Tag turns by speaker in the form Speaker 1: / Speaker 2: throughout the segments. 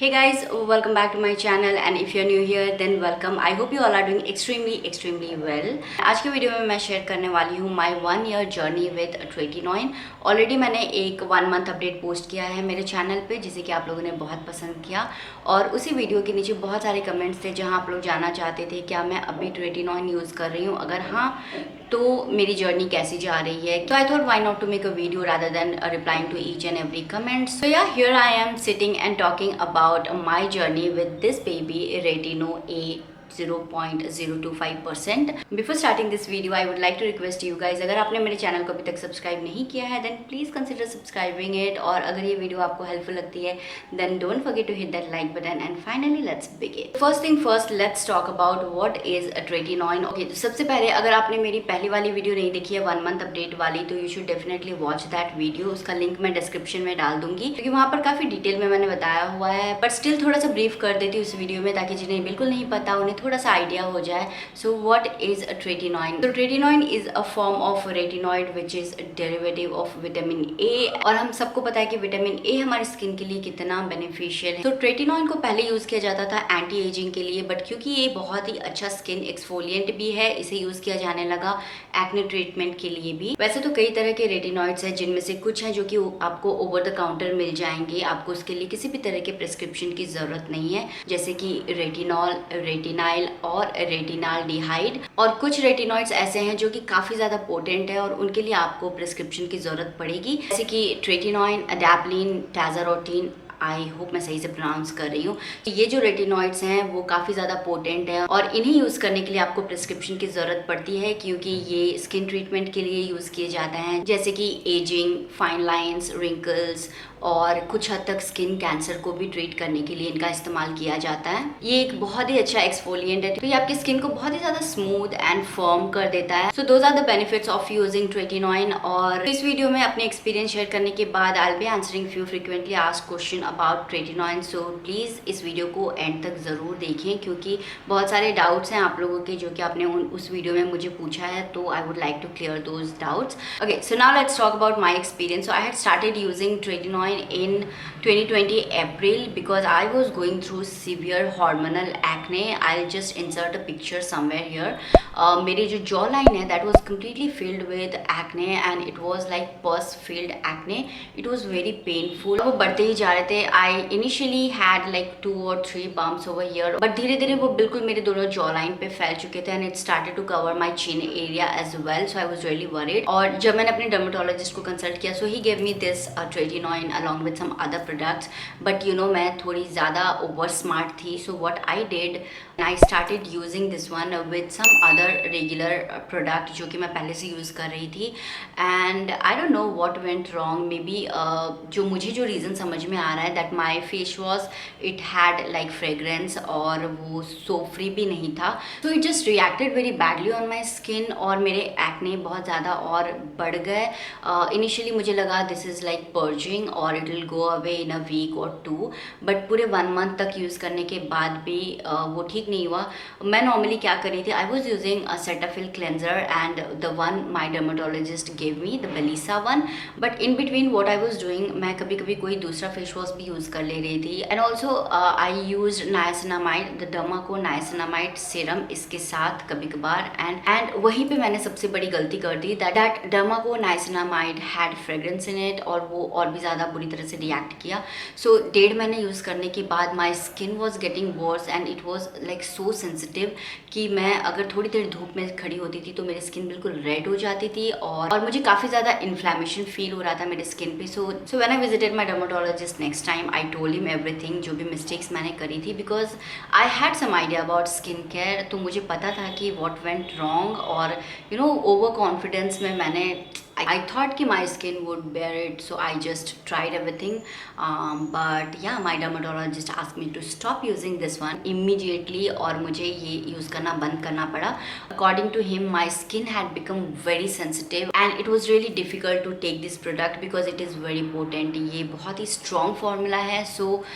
Speaker 1: Hey guys, welcome back to my channel and if you're new here then welcome. I hope you all are doing extremely well. आज के video में मैं share करने वाली हूँ my 1 year journey with Tretinoin. Already मैंने एक 1 month update post किया है मेरे चैनल पे जिसे कि आप लोगों ने बहुत पसंद किया और उसी वीडियो के नीचे बहुत सारे कमेंट्स थे जहाँ आप लोग जानना चाहते थे क्या मैं अभी Tretinoin यूज़ कर रही हूँ, अगर हाँ तो मेरी जर्नी कैसी जा रही है. तो I thought why not to make a video rather than replying to each and every comment. So yeah here I am sitting and talking about my journey with this baby Retino A 0.025%. Before starting this video, I would like to request you guys, अगर आपने मेरे channel को अभी तक subscribe नहीं किया है then please consider subscribing it. और अगर ये वीडियो आपको हेल्पफुल लगती है then don't forget to hit that like button. And finally let's begin. First thing first, let's talk about what is a Tretinoin. Okay, तो सबसे पहले अगर आपने मेरी पहली वाली वीडियो नहीं देखी है 1 month अपडेट वाली तो you should definitely watch that video. उसका लिंक मैं डिस्क्रिप्शन में डाल दूंगी क्योंकि वहाँ पर काफ़ी डिटेल में मैंने बताया हुआ है, बट स्टिल थोड़ा सा ब्रीफ कर देती हूँ उस वीडियो में ताकि जिन्हें बिल्कुल नहीं पता उन्हें थोड़ा सा आइडिया हो जाए. So what is a tretinoin? तो tretinoin is a form of retinoid which is derivative of vitamin A. और हम सबको पता है कि विटामिन ए हमारी स्किन के लिए कितना बेनिफिशियल है. तो ट्रेटिनॉइन को पहले यूज किया जाता था एंटी एजिंग के लिए, बट क्योंकि ये बहुत ही अच्छा स्किन एक्सफोलिएंट भी है इसे यूज किया जाने लगा एक्ने ट्रीटमेंट के लिए भी. वैसे तो कई तरह के रेटिनॉइड्स हैं जिनमें से कुछ हैं जो कि आपको ओवर द काउंटर मिल जाएंगे, आपको उसके लिए किसी भी तरह के प्रिस्क्रिप्शन की जरूरत नहीं है, जैसे कि रेटिनॉल, रेटिनाइल और रेटिनाल्डिहाइड. और कुछ रेटिनॉइड्स ऐसे हैं जो कि काफ़ी ज़्यादा पोटेंट है और उनके लिए आपको प्रिस्क्रिप्शन की ज़रूरत पड़ेगी, जैसे कि ट्रेटिनॉइन, अडैप्लिन, टाजारोटीन. आई होप मैं सही से प्रोनाउंस कर रही हूँ. ये जो रेटिनॉइड्स हैं वो काफ़ी ज़्यादा पोटेंट हैं और इन्हें यूज़ करने के लिए आपको प्रिस्क्रिप्शन की ज़रूरत पड़ती है क्योंकि ये स्किन ट्रीटमेंट के लिए यूज़ किए जाते हैं, जैसे कि एजिंग, फाइन लाइंस, रिंकल्स और कुछ हद तक स्किन कैंसर को भी ट्रीट करने के लिए इनका इस्तेमाल किया जाता है. ये एक बहुत ही अच्छा एक्सफोलिएंट है तो ये आपकी स्किन को बहुत ही ज़्यादा स्मूथ एंड फर्म कर देता है. So those are the benefits of using tretinoin. और इस वीडियो में अपने एक्सपीरियंस शेयर करने के बाद आई will be answering few frequently asked question about tretinoin. So please इस वीडियो को एंड तक ज़रूर देखें क्योंकि बहुत सारे डाउट्स हैं आप लोगों के जो कि आपने उस वीडियो में मुझे पूछा है, तो I would like to clear those doubts. Okay, so now let's talk about my experience. So I had started using tretinoin in 2020 April because I was going through severe hormonal acne. I'll just insert a picture somewhere here. मेरी जो jaw line है that was completely filled with acne and it was like pus filled acne. It was very painful. वो बढ़ते ही जा रहे थे. I initially had like 2 or 3 bumps over here, but धीरे धीरे वो बिल्कुल मेरे दोनों जॉ लाइन पे फैल चुके थे and it started to cover my chin area as well. So I was really worried. और जब मैंने अपने डर्मेटोलॉजिस्ट को कंसल्ट किया so he gave me this Tretinoin along with some other products. But you know मैं थोड़ी ज़्यादा over smart थी. So what I did, I started using this one with some other regular product जो कि मैं पहले से यूज़ कर रही थी. And I don't know what went wrong. Maybe जो मुझे जो रीज़न समझ में आ रहा है that my face wash it had like fragrance और वो soap free भी नहीं था. So it just reacted very badly on my skin और मेरे acne बहुत ज़्यादा और बढ़ गए. Initially मुझे लगा this is like purging और it will go away in a week or 2, but पूरे 1 month तक यूज़ करने के बाद भी वो ठीक नहीं हुआ. मैं नॉर्मली क्या कर रही थी, I was using a Cetaphil cleanser and the one my dermatologist gave me the Belisa one. But in between what I was doing मैं कभी कभी कोई दूसरा फेस वॉश भी यूज़ कर ले रही थी. And also I use niacinamide, the Derma Co niacinamide serum इसके साथ कभी कभार. एंड वहीं पे मैंने सबसे बड़ी गलती कर दी that Derma Co niacinamide had fragrance in it और वो और भी ज़्यादा बुरी तरह से रिएक्ट किया. सो 1.5 महीने यूज़ करने के बाद my skin was getting worse and it was like so sensitive कि मैं अगर थोड़ी देर धूप में खड़ी होती थी तो मेरी स्किन बिल्कुल रेड हो जाती थी और मुझे काफ़ी ज़्यादा इन्फ्लेमेशन फील हो रहा था मेरे स्किन पे. So when I visited my dermatologist next time I told him everything जो भी मिस्टेक्स मैंने करी थी because I had some idea about skin care. तो मुझे पता था कि वॉट वेंट रॉन्ग और यू नो ओवर कॉन्फिडेंस में मैंने I thought कि my skin would bear it, so I just tried everything. But yeah, my dermatologist asked me to stop using this one immediately और मुझे ये use करना बंद करना पड़ा. According to him, my skin had become very sensitive and it was really difficult to take this product because it is very potent. ये बहुत ही strong formula है,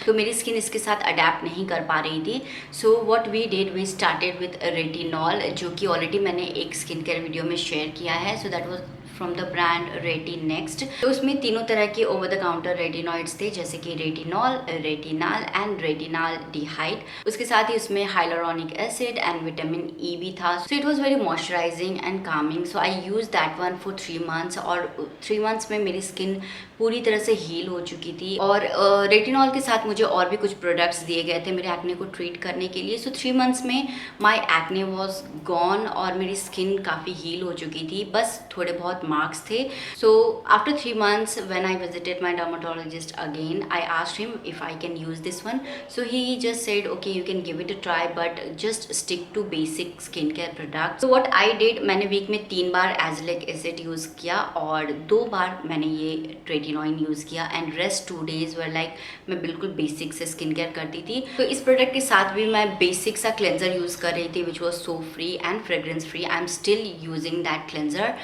Speaker 1: तो मेरी skin इसके साथ adapt नहीं कर पा रही थी. So what we did, we started with retinol जो कि already मैंने एक स्किन केयर वीडियो में शेयर किया है. So that was from the brand Retinext. तो उसमें तीनों तरह के ओवर द काउंटर रेटिनॉइड्स थे, जैसे कि रेटिनॉल, रेटिनाल एंड रेटिनाल डिहाइड। उसके साथ ही उसमें hyaluronic acid and vitamin E भी था। So it was very moisturising and Kameng. So I use that one for 3 months और 3 मंथ्स में मेरी स्किन पूरी तरह से हील हो चुकी थी। और रेटिनॉल के साथ मुझे और भी कुछ प्रोडक्ट्स दिए गए थे मेरे एक्ने को ट्रीट करने के लिए। सो 3 मंथ्स में माई एक्ने वॉज गॉन और मेरी स्किन काफ़ी हील हो चुकी थी, बस थोड़े बहुत मार्क्स थे। So after 3 months when I visited my dermatologist again, I asked him if I can use this one. So he just said okay you can give it a try but just stick to basic skin care product. So what I did, मैंने week में 3 बार एज़लिक acid use किया और 2 बार मैंने ये रेटिनॉइन use किया and rest 2 days were like मैं बिल्कुल basic से स्किन केयर करती थी। तो इस प्रोडक्ट के साथ भी मैं बेसिक सा क्लेंजर यूज़ कर रही थी which was soap free and fragrance free. I am still using that cleanser.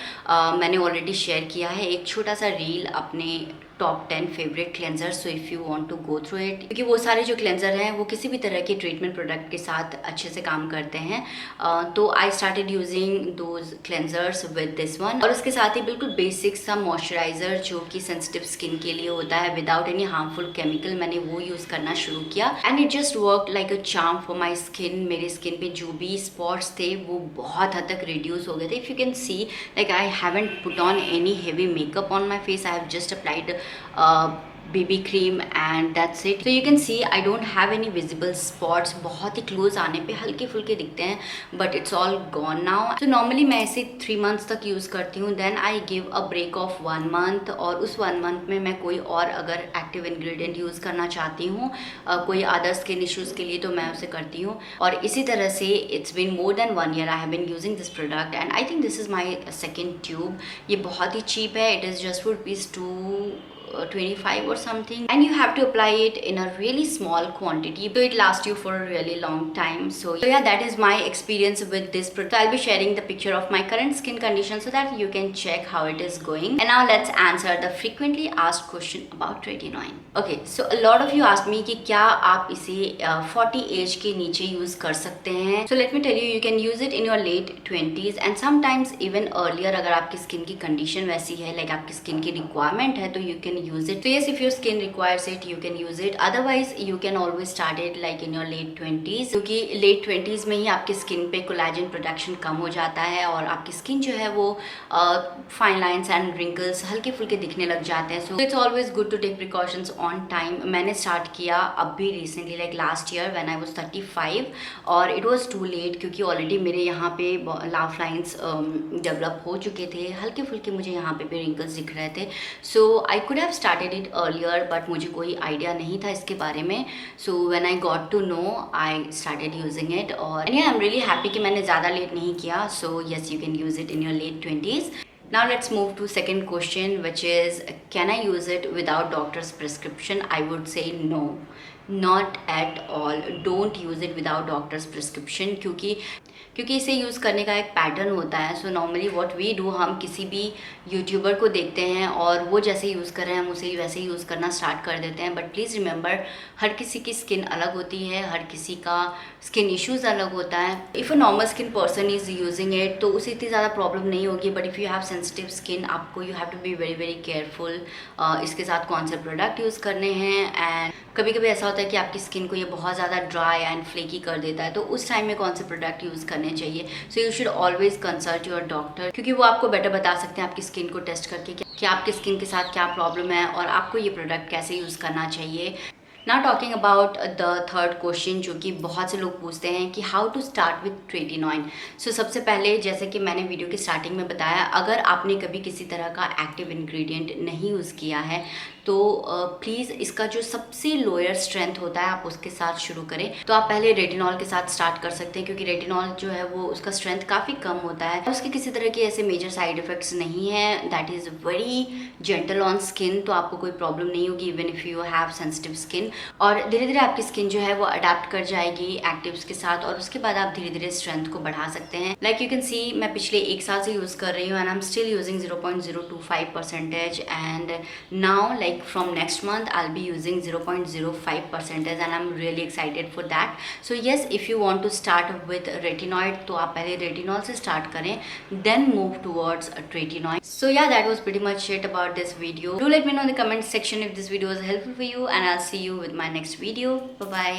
Speaker 1: मैंने ऑलरेडी शेयर किया है एक छोटा सा रील अपने top 10 favourite cleanser, so if you want to go through it, क्योंकि वो सारे जो क्लेंजर हैं वो किसी भी तरह के ट्रीटमेंट प्रोडक्ट के साथ अच्छे से काम करते हैं। तो आई started using those cleansers with this one. और उसके साथ ही बिल्कुल बेसिक सा मॉइस्चराइजर जो कि सेंसिटिव स्किन के लिए होता है विदाउट एनी हार्मफुल केमिकल, मैंने वो यूज़ करना शुरू किया and it just work like a charm for my skin. मेरे स्किन पे जो भी स्पॉट्स थे वो बहुत हद तक रिड्यूस हो गए थे। If you can see like I haven't put on any heavy makeup on my face, I have just applied BB cream and that's it. So you can see I don't have any visible spots. बहुत ही close आने पे हल्के फुल्के दिखते हैं but it's all gone now. So normally मैं ऐसे 3 months तक यूज़ करती हूँ, then I give a break of 1 month और उस 1 month में मैं कोई और अगर एक्टिव इंग्रेडिएंट यूज़ करना चाहती हूँ कोई अदर स्किन इश्यूज़ के लिए तो मैं उसे करती हूँ। और इसी तरह से it's been more than 1 year I have been using this product and I think this is my second tube. ये बहुत ही चीप है, it is just for ₹225 or something and you have to apply it in a really small quantity so it lasts you for a really long time. So yeah, that is my experience with this product. I'll be sharing the picture of my current skin condition so that you can check how it is going. And now let's answer the frequently asked question about retinoin. Okay, so a lot of you asked me कि क्या आप इसे 40 as के नीचे use कर सकते हैं। So let me tell you, you can use it in your late 20s and sometimes even earlier अगर आपकी स्किन की कंडीशन वैसी है, लाइक आपकी स्किन की रिक्वायरमेंट है, तो you can use it. So yes, if your skin requires it, you can use it. Otherwise, you can always start it like in your late 20s, क्योंकि late 20s में ही आपकी skin पे collagen production कम हो जाता है और आपकी skin जो है वो फाइन लाइंस एंड रिंकल्स हल्के फुल्के दिखने लग जाते हैं। So it's always good to take precautions on time. मैंने स्टार्ट किया अभी recently like last year when I was 35 और इट वाज टू लेट क्योंकि ऑलरेडी मेरे यहाँ पे लाफ लाइन्स डेवलप हो चुके थे, हल्के फुल्के मुझे यहाँ पे भी रिंकल्स दिख रहे थे। So I could have started it earlier but मुझे कोई आइडिया नहीं था इसके बारे में। So when I got to know I started using it और आई एम रियली हैप्पी कि मैंने ज़्यादा लेट नहीं किया। So yes, you can use it in your late 20s. Now let's move to second question, which is can I use it without doctor's prescription? I would say no, not at all. Don't use it without doctor's prescription क्योंकि इसे use करने का एक pattern होता है। So normally what we do, हम किसी भी यूट्यूबर को देखते हैं और वो जैसे यूज़ कर रहे हैं हम उसे वैसे ही यूज़ करना स्टार्ट कर देते हैं। बट प्लीज़ रिमेंबर, हर किसी की स्किन अलग होती है, हर किसी का स्किन इश्यूज़ अलग होता है। If a normal skin person is using it तो उसे इतनी ज़्यादा प्रॉब्लम नहीं होगी, but if you have sensitive skin आपको you have to be very very careful इसके साथ कौन से प्रोडक्ट यूज़ करने हैं। एंड कभी कभी ऐसा होता है कि आपकी स्किन को ये बहुत ज़्यादा ड्राई एंड फ्लेकी कर देता है, तो उस टाइम में कौन से प्रोडक्ट यूज़ करने चाहिए। So you should always consult your doctor क्योंकि वो आपको बेटर बता सकते हैं आपकी स्किन को टेस्ट करके कि आपकी स्किन के साथ क्या प्रॉब्लम है और आपको ये प्रोडक्ट कैसे यूज़ करना चाहिए। Now talking about the third question जो कि बहुत से लोग पूछते हैं कि हाउ टू स्टार्ट विथ रेटिनॉइन। सो सबसे पहले जैसे कि मैंने वीडियो की स्टार्टिंग में बताया, अगर आपने कभी किसी तरह का एक्टिव इंग्रेडिएंट नहीं यूज़ किया है तो प्लीज़ इसका जो सबसे लोअर स्ट्रेंथ होता है आप उसके साथ शुरू करें। तो आप पहले रेटिनॉल के साथ स्टार्ट कर सकते हैं क्योंकि रेटिनॉल जो है वो उसका स्ट्रेंथ काफ़ी कम होता है, उसके किसी तरह के ऐसे मेजर साइड इफ़ेक्ट्स नहीं है, that is very gentle on skin, तो आपको कोई प्रॉब्लम नहीं होगी even if you have sensitive skin. और धीरे धीरे आपकी स्किन जो है वो अडेप्ट कर जाएगी एक्टिव्स के साथ, और उसके बाद आप धीरे धीरे स्ट्रेंथ को बढ़ा सकते हैं। लाइक यू कैन सी मैं पिछले 1 साल से यूज़ कर रही हूँ and I am still using 0.025% and now like from next month I will be using 0.05% and I am really excited for that. So yes, if you want to start with retinoid तो आप पहले retinol से start करें, then move towards tretinoin. So yeah, that was pretty much it about this video. Do let me know in the comment section if this video was helpful for you, and I'll see you with my next video. Bye bye.